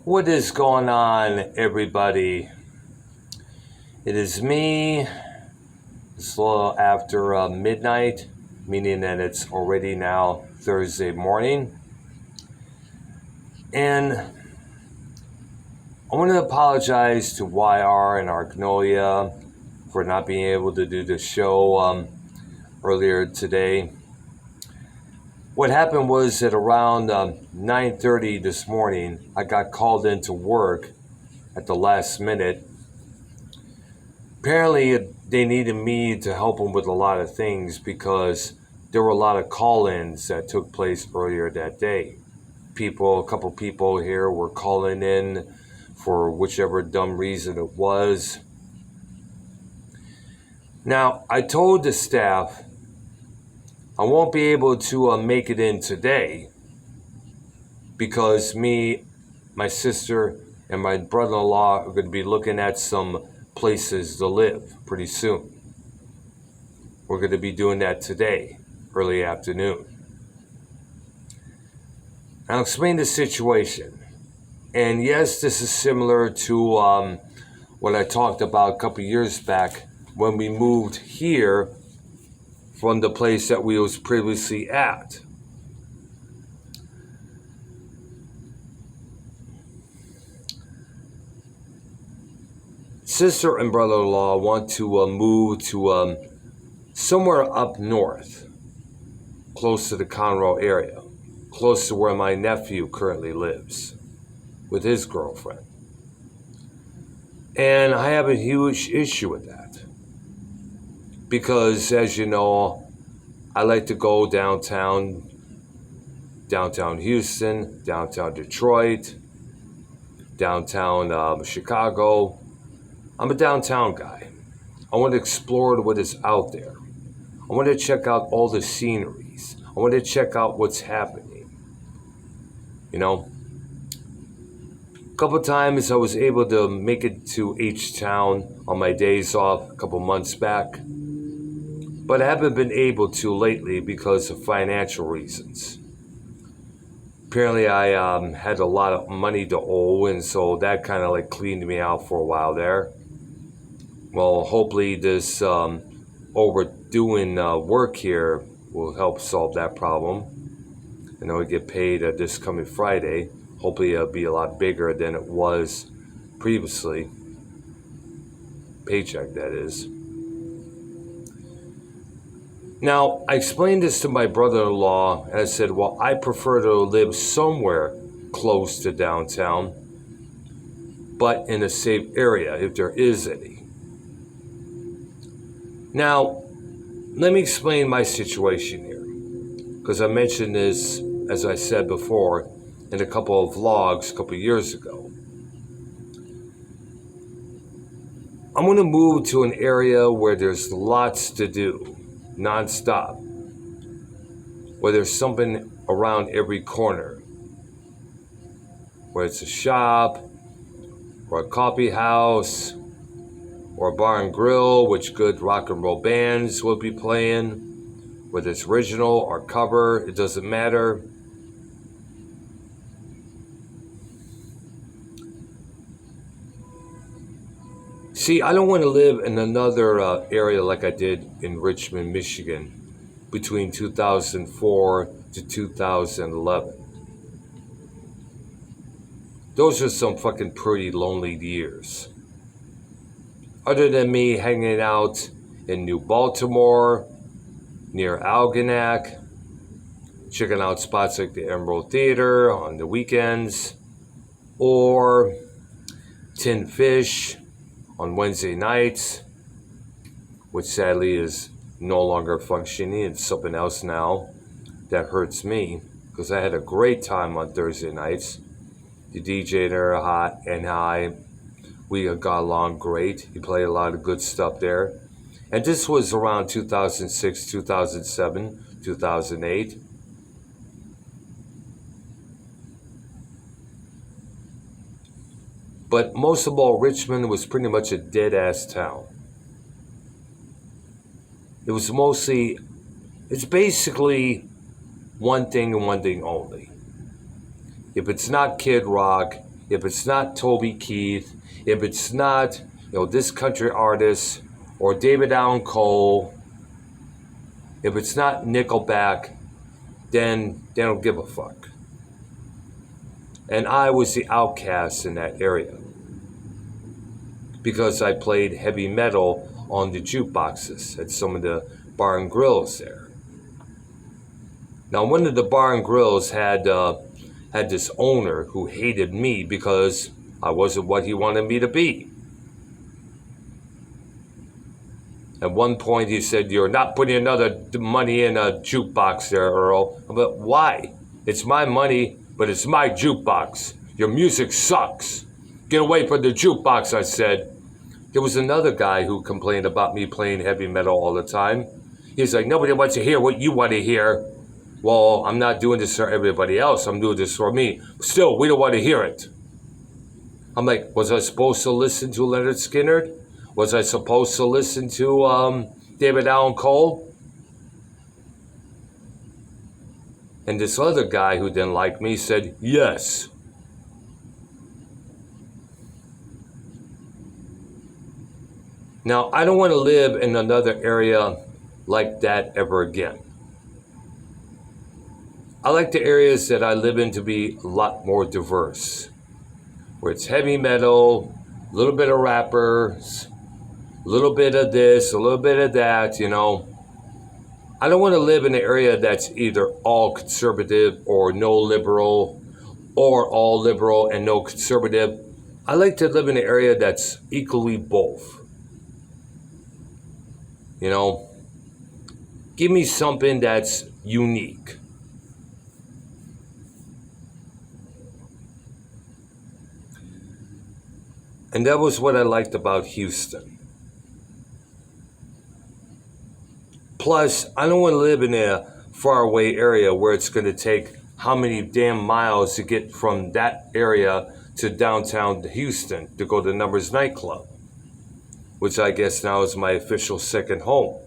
What is going on, everybody? It is me. It's a little after midnight, meaning that it's already now Thursday morning. And I want to apologize to YR and Argnolia for not being able to do the show earlier today. What happened was at around 9:30 this morning, I got called into work at the last minute. Apparently, they needed me to help them with a lot of things because there were a lot of call-ins that took place earlier that day. A couple people here were calling in for whichever dumb reason it was. Now, I told the staff I won't be able to make it in today because me, my sister, and my brother-in-law are going to be looking at some places to live pretty soon. We're going to be doing that today, early afternoon. I'll explain the situation. And yes, this is similar to what I talked about a couple years back when we moved here from the place that we was previously at. Sister and brother-in-law want to move to somewhere up north, close to the Conroe area, close to where my nephew currently lives with his girlfriend. And I have a huge issue with that because, as you know, I like to go downtown Houston, downtown Detroit, downtown Chicago. I'm a downtown guy. I want to explore what is out there. I want to check out all the sceneries. I want to check out what's happening. You know? A couple times I was able to make it to H-Town on my days off a couple months back. But I haven't been able to lately because of financial reasons. Apparently I had a lot of money to owe, and so that kind of like cleaned me out for a while there. Well, hopefully this overdoing work here will help solve that problem. I know we get paid this coming Friday. Hopefully it'll be a lot bigger than it was previously. Paycheck, that is. Now, I explained this to my brother-in-law, and I said, well, I prefer to live somewhere close to downtown, but in a safe area, if there is any. Now, let me explain my situation here, because I mentioned this, as I said before, in a couple of vlogs a couple years ago. I'm going to move to an area where there's lots to do, nonstop, where there's something around every corner, where it's a shop, or a coffee house, or a bar and grill, which good rock and roll bands will be playing, whether it's original or cover, it doesn't matter. See, I don't want to live in another area like I did in Richmond, Michigan, between 2004 to 2011. Those are some fucking pretty lonely years. Other than me hanging out in New Baltimore, near Algonac, checking out spots like the Emerald Theater on the weekends, or Tin Fish on Wednesday nights, which sadly is no longer functioning. It's something else now. That hurts me because I had a great time on Thursday nights. The DJ there, hot and high. We got along great. He played a lot of good stuff there. And this was around 2006, 2007, 2008. But most of all, Richmond was pretty much a dead-ass town. It's basically one thing and one thing only. If it's not Kid Rock, if it's not Toby Keith, if it's not, this country artist or David Allan Cole, if it's not Nickelback, then they don't give a fuck. And I was the outcast in that area because I played heavy metal on the jukeboxes at some of the bar and grills there. Now, one of the bar and grills had this owner who hated me because I wasn't what he wanted me to be. At one point, he said, "You're not putting another money in a jukebox there, Earl." But why? It's my money, but it's my jukebox. Your music sucks. Get away from the jukebox, I said. There was another guy who complained about me playing heavy metal all the time. He's like, "Nobody wants to hear what you want to hear." Well, I'm not doing this for everybody else. I'm doing this for me. Still, we don't want to hear it. I'm like, was I supposed to listen to Leonard Skinner? Was I supposed to listen to David Allan Cole? And this other guy who didn't like me said, yes. Now, I don't want to live in another area like that ever again. I like the areas that I live in to be a lot more diverse, where it's heavy metal, a little bit of rappers, a little bit of this, a little bit of that, I don't want to live in an area that's either all conservative or no liberal, or all liberal and no conservative. I like to live in an area that's equally both. Give me something that's unique. And that was what I liked about Houston. Plus, I don't want to live in a faraway area where it's going to take how many damn miles to get from that area to downtown Houston to go to Numbers nightclub, which I guess now is my official second home.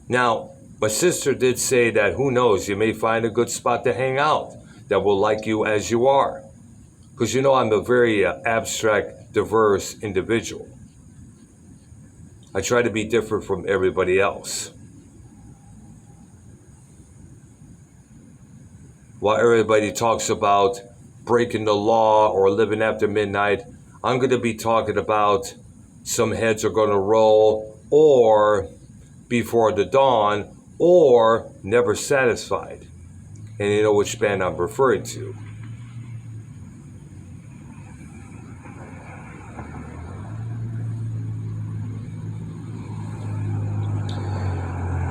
Now, my sister did say that, who knows, you may find a good spot to hang out that will like you as you are. Because I'm a very abstract, diverse individual. I try to be different from everybody else. While everybody talks about breaking the law or living after midnight, I'm going to be talking about some heads are going to roll, or before the dawn, or never satisfied. And you know which band I'm referring to.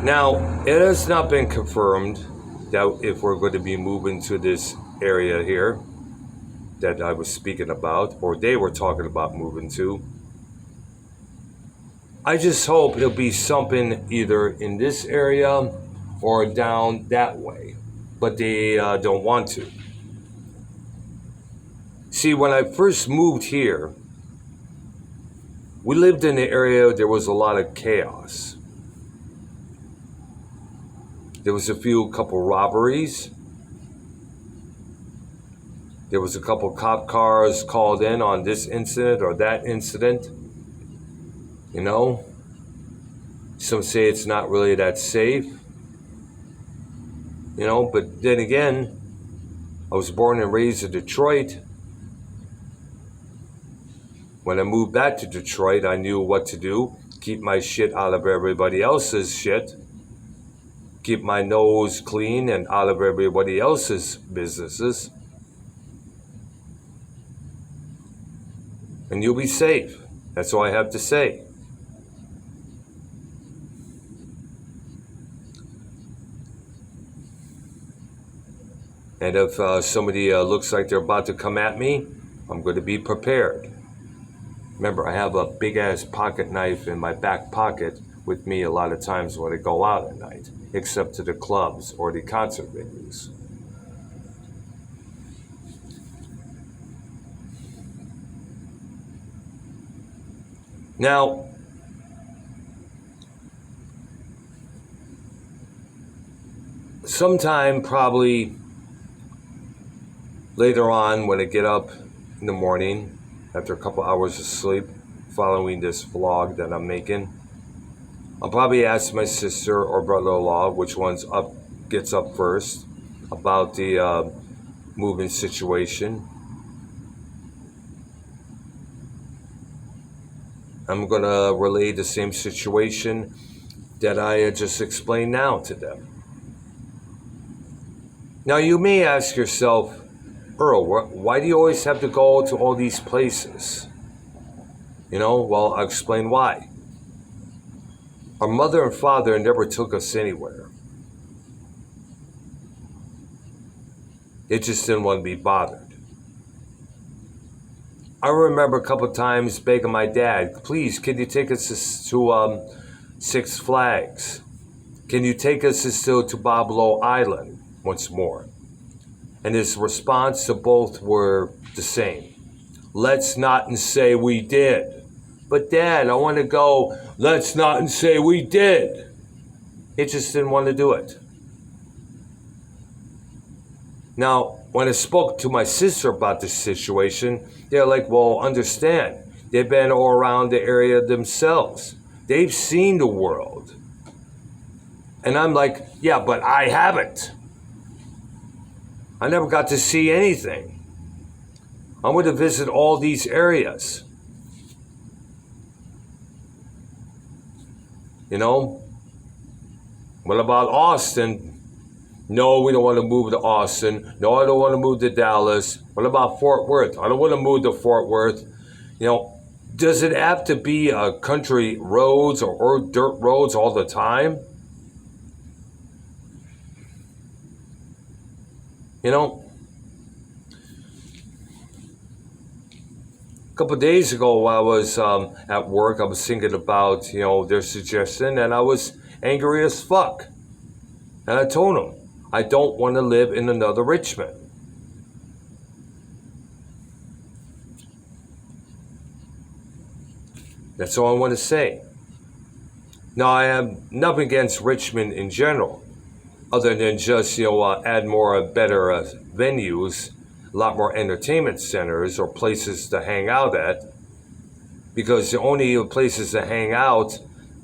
Now, it has not been confirmed that if we're going to be moving to this area here that I was speaking about, or they were talking about moving to. I just hope it'll be something either in this area or down that way, but they don't want to. See, when I first moved here, we lived in an area there was a lot of chaos. There was a couple robberies. There was a couple cop cars called in on this incident or that incident. Some say it's not really that safe. But then again, I was born and raised in Detroit. When I moved back to Detroit, I knew what to do. Keep my shit out of everybody else's shit. Keep my nose clean and out of everybody else's businesses. And you'll be safe. That's all I have to say. And if somebody looks like they're about to come at me, I'm going to be prepared. Remember, I have a big-ass pocket knife in my back pocket with me a lot of times when I go out at night, except to the clubs or the concert venues. Now, sometime probably later on when I get up in the morning after a couple hours of sleep following this vlog that I'm making, I'll probably ask my sister or brother-in-law which one's up gets up first about the moving situation. I'm gonna relay the same situation that I just explained now to them. Now you may ask yourself, Earl, why do you always have to go to all these places? Well, I'll explain why. Our mother and father never took us anywhere. They just didn't want to be bothered. I remember a couple of times begging my dad, please, can you take us to Six Flags? Can you take us to Boblo Island once more? And his response to both were the same. Let's not and say we did. But Dad, I want to go. Let's not and say we did. He just didn't want to do it. Now, when I spoke to my sister about this situation, they're like, well, understand. They've been all around the area themselves. They've seen the world. And I'm like, yeah, but I haven't. I never got to see anything. I want to visit all these areas. What about Austin? No, we don't want to move to Austin. No, I don't want to move to Dallas. What about Fort Worth? I don't want to move to Fort Worth. Does it have to be country roads or dirt roads all the time? A couple of days ago while I was at work, I was thinking about, their suggestion, and I was angry as fuck. And I told them, I don't want to live in another Richmond. That's all I want to say. Now, I have nothing against Richmond in general, other than just, add more better venues, a lot more entertainment centers or places to hang out at. Because the only places to hang out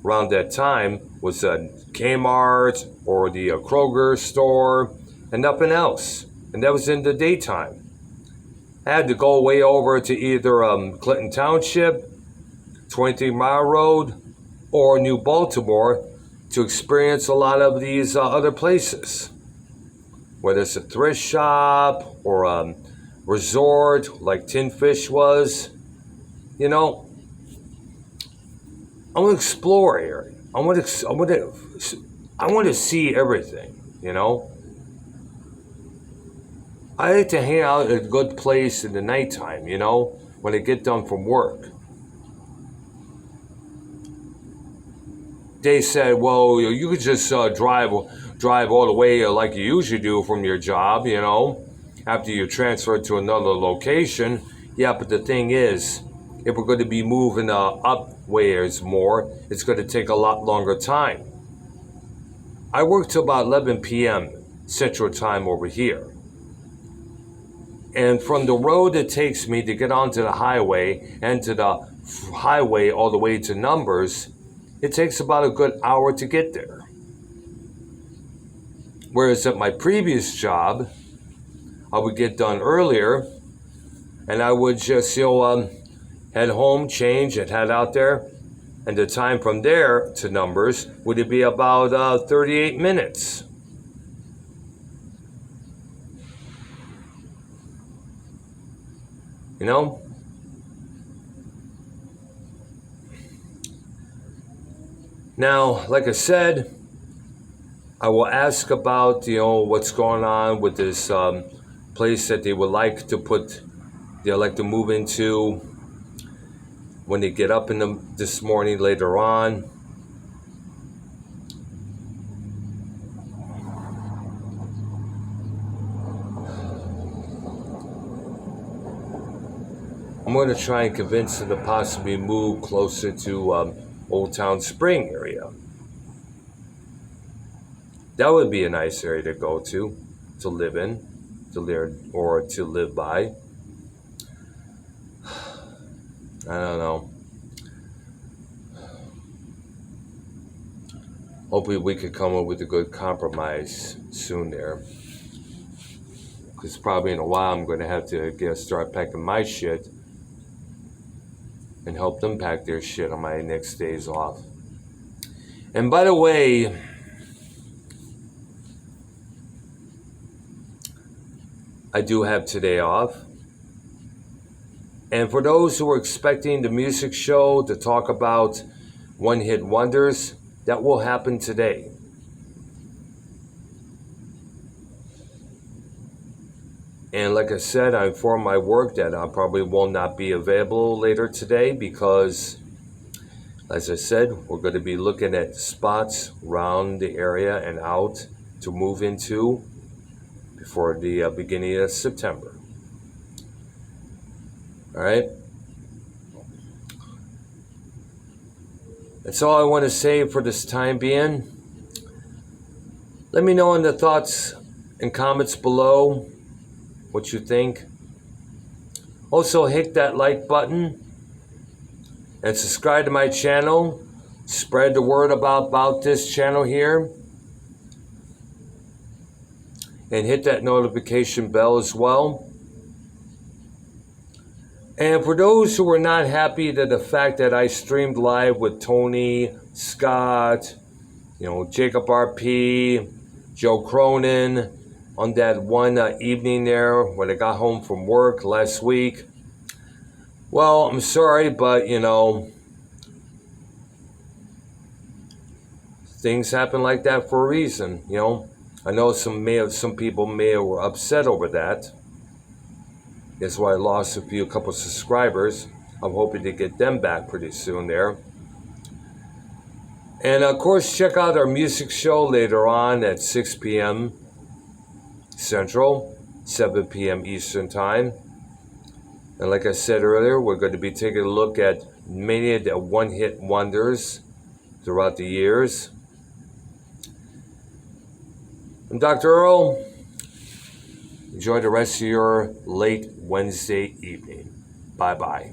around that time was Kmart or the Kroger store and nothing else. And that was in the daytime. I had to go way over to either Clinton Township, 23 Mile Road, or New Baltimore to experience a lot of these other places. Whether it's a thrift shop or a resort like Tin Fish was, I want to explore here. I want to see everything, I like to hang out at a good place in the nighttime, when I get done from work. They said, well, you could just drive all the way like you usually do from your job, after you transfer to another location. Yeah, but the thing is, if we're going to be moving upways more, it's going to take a lot longer time. I work till about 11 p.m. Central Time over here. And from the road it takes me to get onto the highway and to the highway all the way to Numbers, it takes about a good hour to get there. Whereas at my previous job, I would get done earlier and I would just, head home, change, and head out there. And the time from there to Numbers would be about 38 minutes. Now, like I said, I will ask about, what's going on with this place that they would like to move into when they get up this morning later on. I'm going to try and convince them to possibly move closer to Old Town Spring area. That would be a nice area to go to live in, to live or to live by. I don't know. Hopefully, we could come up with a good compromise soon there. Because probably in a while, I'm going to have to start packing my shit and help them pack their shit on my next days off. And by the way, I do have today off. And for those who are expecting the music show to talk about one-hit wonders, that will happen today. And like I said, I informed my work that I probably will not be available later today because, as I said, we're going to be looking at spots around the area and out to move into before the beginning of September. All right? That's all I want to say for this time being. Let me know in the thoughts and comments below what you think. Also, hit that like button and subscribe to my channel. Spread the word about this channel here. And hit that notification bell as well. And for those who are not happy to the fact that I streamed live with Tony, Scott, Jacob RP, Joe Cronin on that one evening there when I got home from work last week. Well, I'm sorry, but things happen like that for a reason. I know some people may have were upset over that. That's why I lost a couple subscribers. I'm hoping to get them back pretty soon there. And of course, check out our music show later on at 6 p.m. Central, 7 p.m. Eastern Time. And like I said earlier, we're going to be taking a look at many of the one-hit wonders throughout the years. I'm Dr. Earl. Enjoy the rest of your late Wednesday evening. Bye-bye.